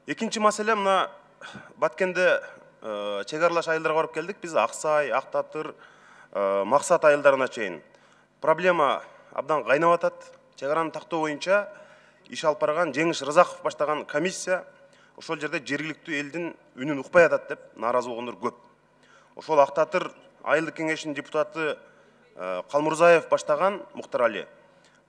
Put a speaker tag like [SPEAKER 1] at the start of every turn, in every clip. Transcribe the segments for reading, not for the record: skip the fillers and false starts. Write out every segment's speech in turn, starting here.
[SPEAKER 1] Экинчи маселе мына Баткенде чек аралаш айылдарга барып келдик. Биз Аксай, Актатыр, Максат айылдарына чейин. Проблема абдан кайнап атат. Чек араны тактоо боюнча иш алып барган Жеңиш Рызаков баштаган комиссия ошол жерде жергиликтүү элдин үнүн укпай атат деп нааразы болгондор көп. Ошол Актатыр айылдык кеңешинин депутаты Калмурзаев баштаган Муктар Али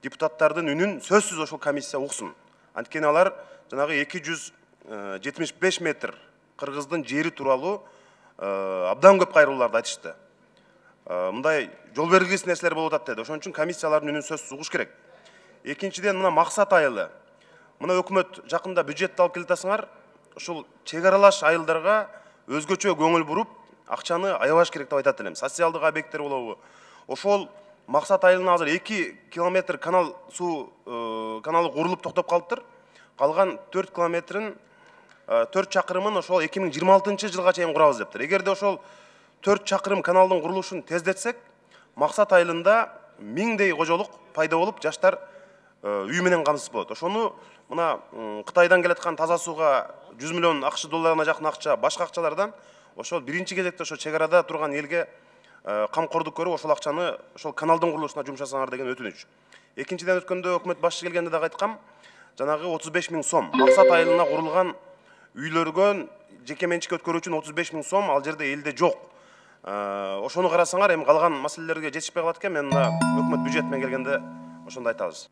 [SPEAKER 1] депутаттардын үнүн сөзсүз ошол комиссия уксун. Анткени алар жанагы 275 метр кыргыздын жери тууралуу абдан көп кайрылууларды айтышты. Мындай жол бергилис нерселер болуп атат деди. Ошон үчүн комиссиялардын үнүн сөзсүз угуш керек. Экинчиден мына Максат айылы. Мына өкмөт жакында бюджетти алып келатасыңар. Ошол чек аралаш айылдарга өзгөчө көңүл буруп, акчаны аябаш керек деп айтат элем. Социалдык объекттер болобу? Ошол Максат айылына азыр 2 километр каналы курулуп токтоп калыптыр. Калган 4 километрин 4 чакырымын ошол 2026 жылга чейин курабыз дептир. Эгерде ошол 4 чакырым каналдын курулушун тездетсек, Максат айылында 1000дей кожолук пайда болуп, жаштар үй менен камсыз болот. Ошону мына Кытайдан келаткан таза сууга 100 миллион акш долларына жакын акча, башка акчалардан ошол биринчи кезекте ошо чек арада турган элге камкордук көрүп, ошол акчаны ошол каналдын курулушуна жумшасаңар деген өтүнүч. Экинчиден өткөндө өкмөт башчы келгенде дагы айткам, жанагы 35 000 сом Максат айылына курулган үйлөргө жеке менчикке өткөрүү үчүн 35 000 сом ал жерде элде жок. Ошону карасаңар, эми калган маселелерге жетишпей калат экен. Мен мына өкмөт бюджет менен келгенде ошондо айтабыз.